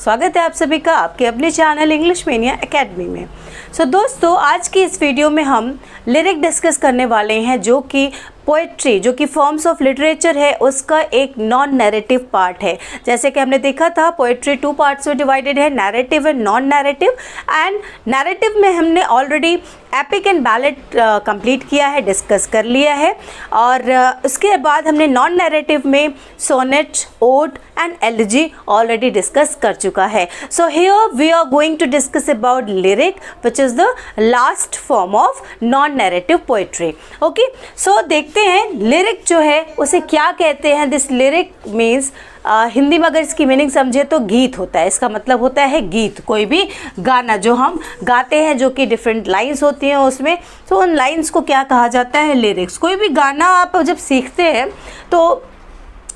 स्वागत है आप सभी का आपके अपने चैनल इंग्लिश मेनिया एकेडमी में। दोस्तों, आज की इस वीडियो में हम लिरिक डिस्कस करने वाले हैं, जो कि पोएट्री, जो कि फॉर्म्स ऑफ लिटरेचर है, उसका एक नॉन नैरेटिव पार्ट है। जैसे कि हमने देखा था, पोएट्री 2 पार्ट्स में डिवाइडेड है, narrative and non narrative. And narrative में हमने already epic and ballad complete किया है, डिस्कस कर लिया है। और उसके बाद हमने नॉन नैरेटिव में sonnet, ode and elegy already discuss कर चुका है। So here we are going to discuss about lyric, which is the last form of non narrative poetry. Okay, so देखते हैं लिरिक जो है उसे क्या कहते हैं। दिस लिरिक मीन्स हिंदी में अगर इसकी मीनिंग समझे तो गीत होता है। इसका मतलब होता है गीत, कोई भी गाना जो हम गाते हैं, जो कि डिफरेंट लाइंस होती हैं उसमें, तो उन लाइंस को क्या कहा जाता है, लिरिक्स। कोई भी गाना आप जब सीखते हैं तो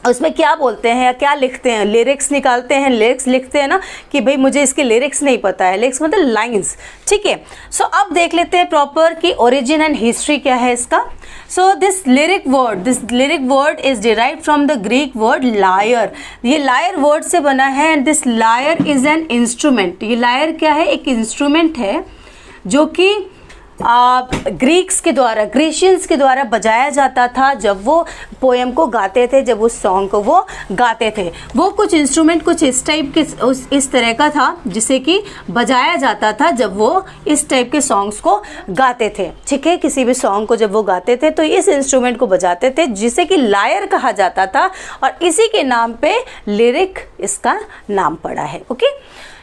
उसमें क्या बोलते हैं या क्या लिखते हैं, लिरिक्स निकालते हैं, लिरिक्स लिखते हैं ना, कि भाई मुझे इसके लिरिक्स नहीं पता है। लिरिक्स मतलब लाइंस, ठीक है। सो अब देख लेते हैं प्रॉपर कि ओरिजिन एंड हिस्ट्री क्या है इसका। So this lyric word is derived from the Greek word lyre. ये लायर वर्ड से बना है and this lyre is an instrument. ये लायर क्या है, एक इंस्ट्रूमेंट है जो कि ग्रीक्स के द्वारा, ग्रीशियंस के द्वारा बजाया जाता था जब वो पोएम को गाते थे, जब उस सॉन्ग को वो गाते थे। वो कुछ इंस्ट्रूमेंट कुछ इस टाइप के, इस तरह का था जिसे कि बजाया जाता था जब वो इस टाइप के सॉन्ग्स को गाते थे, ठीक है। किसी भी सॉन्ग को जब वो गाते थे तो इस इंस्ट्रूमेंट को बजाते थे, जिसे कि लायर कहा जाता था, और इसी के नाम पे लिरिक इसका नाम पड़ा है। ओके,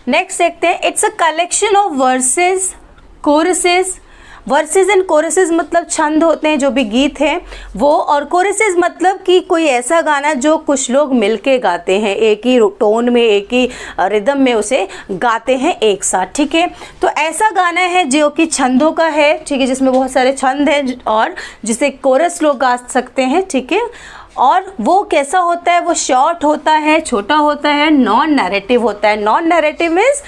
नेक्स्ट देखते हैं। It's a collection of verses, choruses. Verses and choruses मतलब छंद होते हैं, जो भी गीत हैं वो, और कोरसेस मतलब कि कोई ऐसा गाना जो कुछ लोग मिलके गाते हैं, एक ही टोन में, एक ही रिदम में उसे गाते हैं एक साथ, ठीक है। तो ऐसा गाना है जो कि छंदों का है, ठीक है, जिसमें बहुत सारे छंद हैं और जिसे कोरस लोग गा सकते हैं, ठीक है। और वो कैसा होता है, वो शॉर्ट होता है, छोटा होता है, नॉन नैरेटिव होता है। नॉन नैरेटिव मीन्स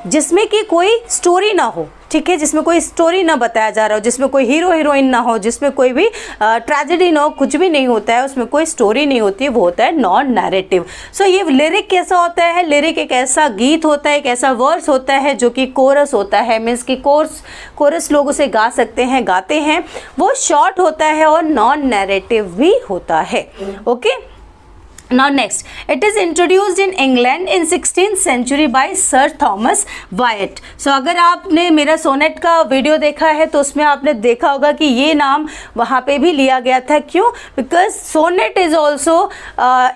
जिसमें कि कोई स्टोरी ना हो, ठीक है, जिसमें कोई स्टोरी ना बताया जा रहा हो, जिसमें कोई हीरो हीरोइन ना हो, जिसमें कोई भी ट्रेजेडी ना हो, कुछ भी नहीं होता है, उसमें कोई स्टोरी नहीं होती है, वो होता है नॉन नैरेटिव। सो ये लिरिक कैसा होता है, लिरिक एक ऐसा गीत होता है, एक ऐसा वर्स होता है जो कि कोरस होता है, मीन्स कि कोरस लोग उसे गा सकते हैं, गाते हैं। वो शॉर्ट होता है और नॉन नैरेटिव भी होता है। Okay, Now next, it is introduced in England in 16th century by Sir Thomas Wyatt. So अगर आपने मेरा सोनेट का वीडियो देखा है तो उसमें आपने देखा होगा कि ये नाम वहाँ पे भी लिया गया था। क्यों? Because sonnet is also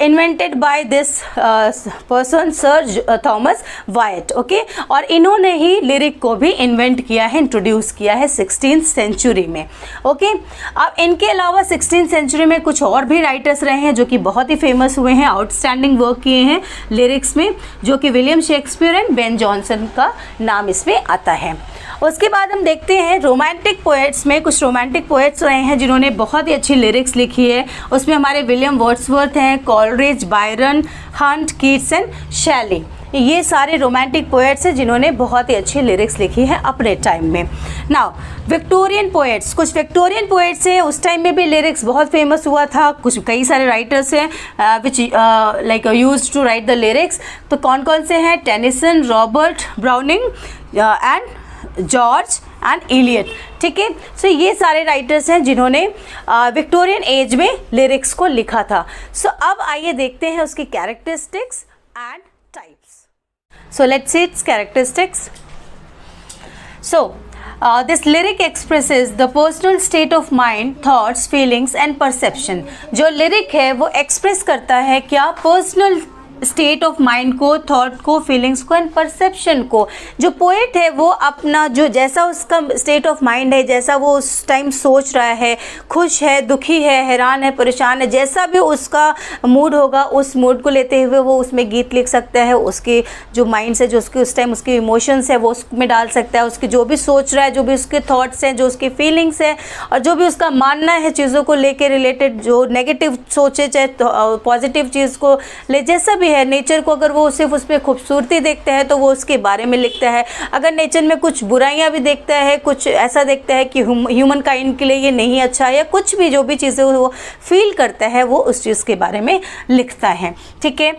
invented by this person sir Thomas Wyatt. Okay, और इन्होंने ही लिरिक को भी इन्वेंट किया है, इंट्रोड्यूस किया है 16th सेंचुरी में। ओके, अब इनके अलावा 16th सेंचुरी में कुछ और भी राइटर्स रहे हैं जो कि बहुत ही फेमस हुए हैं, आउटस्टैंडिंग वर्क किए हैं लिरिक्स में, जो कि William Shakespeare and Ben Jonson का नाम इसमें आता है। उसके बाद हम देखते हैं रोमांटिक पोएट्स में। कुछ रोमांटिक पोएट्स रहे हैं जिन्होंने बहुत ही अच्छी लिरिक्स लिखी है। उसमें हमारे विलियम वर्ड्सवर्थ हैं, Coleridge, Byron, Hunt, Keats and शैली। ये सारे रोमांटिक पोएट्स हैं जिन्होंने बहुत ही अच्छी लिरिक्स लिखी है अपने टाइम में। नाउ विक्टोरियन पोएट्स, कुछ विक्टोरियन पोएट्स हैं, उस टाइम में भी लिरिक्स बहुत फेमस हुआ था। कुछ कई सारे राइटर्स हैं which like used to write the lyrics. तो कौन कौन से हैं? Tennyson, Robert Browning and George and Eliot, ठीक है। सो ये सारे राइटर्स हैं जिन्होंने विक्टोरियन एज में लिरिक्स को लिखा था। सो अब आइए देखते हैं उसकी characteristics and types. So let's see its characteristics. So this lyric expresses the personal state of mind, thoughts, feelings and perception. जो लिरिक है वो एक्सप्रेस करता है क्या? पर्सनल स्टेट ऑफ माइंड को, थॉट को, फीलिंग्स को एंड परसेप्शन को। जो पोएट है वो अपना जो जैसा उसका स्टेट ऑफ माइंड है, जैसा वो उस टाइम सोच रहा है, खुश है, दुखी है, हैरान है, परेशान है, जैसा भी उसका मूड होगा, उस मूड को लेते हुए वो उसमें गीत लिख सकता है। उसके जो माइंड से, जो उसके उस टाइम उसके इमोशंस है वो उसमें डाल सकता है। उसके जो भी सोच रहा है, जो भी उसके थॉट्स हैं, जो उसके फीलिंग्स हैं, और जो भी उसका मानना है चीज़ों को लेके रिलेटेड, जो नेगेटिव सोचे चाहे पॉजिटिव चीज़ को ले, जैसा भी भी है, नेचर को अगर वो सिर्फ उसमें खूबसूरती देखता है तो वो उसके बारे में लिखता है। अगर नेचर में कुछ बुराइयां भी देखता है, कुछ ऐसा देखता है कि ह्यूमन काइंड के लिए ये नहीं अच्छा, या कुछ भी जो भी चीज़ें वो फील करता है वो उस चीज़ के बारे में लिखता है। ठीक है।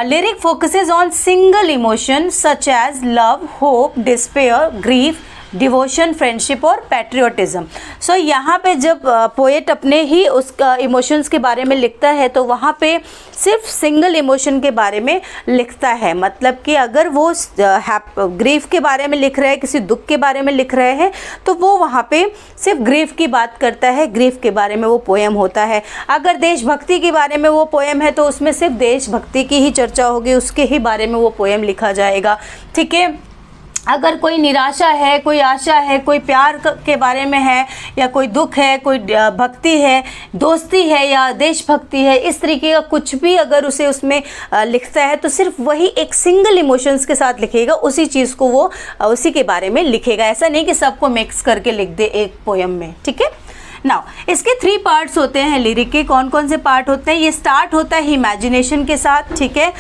Lyric focuses on single emotion such as love, hope, despair, grief, devotion, friendship और पैट्रियोटिज्म। सो यहाँ पे जब पोएट अपने ही उसका इमोशंस के बारे में लिखता है तो वहाँ पे सिर्फ सिंगल इमोशन के बारे में लिखता है। मतलब कि अगर वो ग्रीफ के बारे में लिख रहे हैं, किसी दुख के बारे में लिख रहे हैं, तो वो वहाँ पे सिर्फ ग्रीफ की बात करता है, ग्रीफ के बारे में वो पोएम होता है। अगर देशभक्ति के बारे में वो पोएम है तो उसमें सिर्फ देशभक्ति की ही चर्चा होगी, उसके ही बारे में वो पोएम लिखा जाएगा। ठीक है। अगर कोई निराशा है, कोई आशा है, कोई प्यार के बारे में है, या कोई दुख है, कोई भक्ति है, दोस्ती है या देशभक्ति है, इस तरीके का कुछ भी अगर उसे उसमें लिखता है तो सिर्फ वही एक सिंगल इमोशंस के साथ लिखेगा, उसी चीज़ को वो उसी के बारे में लिखेगा। ऐसा नहीं कि सबको मिक्स करके लिख दे एक पोएम में। ठीक है। नाउ इसके 3 पार्ट्स होते हैं लिरिक के। कौन कौन से पार्ट होते हैं? ये स्टार्ट होता है इमेजिनेशन के साथ। ठीक है।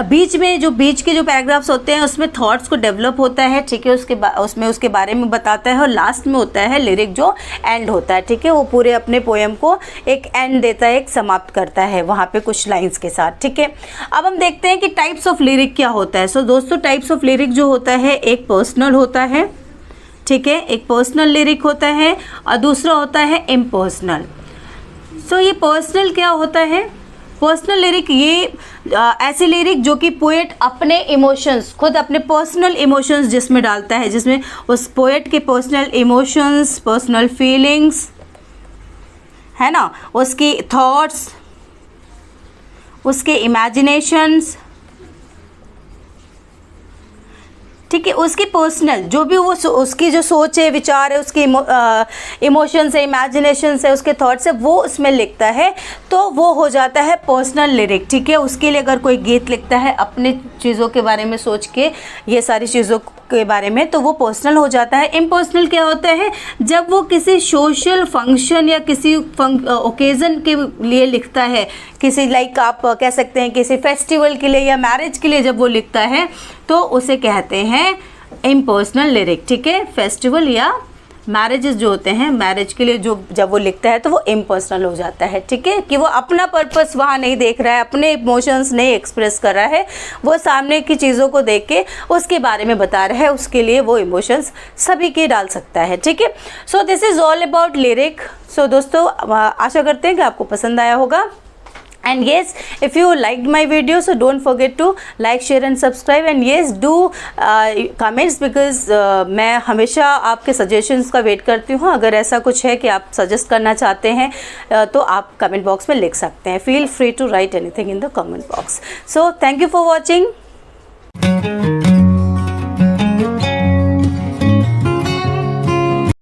बीच में बीच के जो पैराग्राफ्स होते हैं उसमें थॉट्स को डेवलप होता है। ठीक है। उसमें उसके बारे में बताता है, और लास्ट में होता है लिरिक जो एंड होता है। ठीक है। वो पूरे अपने पोएम को एक एंड देता है, एक समाप्त करता है वहाँ पे कुछ लाइन्स के साथ। ठीक है। अब हम देखते हैं कि टाइप्स ऑफ लिरिक क्या होता है। सो दोस्तों, टाइप्स ऑफ लिरिक जो होता है, एक पर्सनल होता है। ठीक है। एक पर्सनल लिरिक होता है और दूसरा होता है इम्पर्सनल। सो ये पर्सनल क्या होता है? पर्सनल लिरिक ये ऐसे लिरिक जो कि पोएट अपने इमोशंस, खुद अपने पर्सनल इमोशंस जिसमें डालता है, जिसमें उस पोएट के पर्सनल इमोशंस, पर्सनल फीलिंग्स है ना, उसकी थॉट्स, उसके इमेजिनेशंस, ठीक है, उसकी पर्सनल जो भी वो उसकी जो सोच है, विचार है, उसकी इमोशंस है, इमेजिनेशंस है, उसके थॉट्स है, वो उसमें लिखता है तो वो हो जाता है पर्सनल लिरिक। ठीक है। उसके लिए अगर कोई गीत लिखता है अपने चीज़ों के बारे में सोच के, ये सारी चीज़ों के बारे में, तो वो पर्सनल हो जाता है। इम्पर्सनल क्या होता है? जब वो किसी सोशल फंक्शन या किसी ओकेज़न के लिए लिखता है, किसी लाइक आप कह सकते हैं किसी फेस्टिवल के लिए या मैरिज के लिए जब वो लिखता है तो उसे कहते हैं इम्पर्सनल लिरिक। ठीक है। फेस्टिवल या मैरिजेस जो होते हैं, मैरिज के लिए जो जब वो लिखता है तो वो इम्पर्सनल हो जाता है। ठीक है। कि वो अपना पर्पस वहाँ नहीं देख रहा है, अपने इमोशंस नहीं एक्सप्रेस कर रहा है, वो सामने की चीज़ों को देख के उसके बारे में बता रहा है, उसके लिए वो इमोशंस सभी के डाल सकता है। ठीक है। So this is all about lyric. So दोस्तों, आशा करते हैं कि आपको पसंद आया होगा। And yes, if you liked my video, so don't forget to like, share and subscribe, and yes, do comments because मैं हमेशा आपके suggestions का वेट करती हूँ। अगर ऐसा कुछ है कि आप सजेस्ट करना चाहते हैं तो आप कमेंट बॉक्स में लिख सकते हैं। Feel free to write anything in the comment box. So thank you for watching.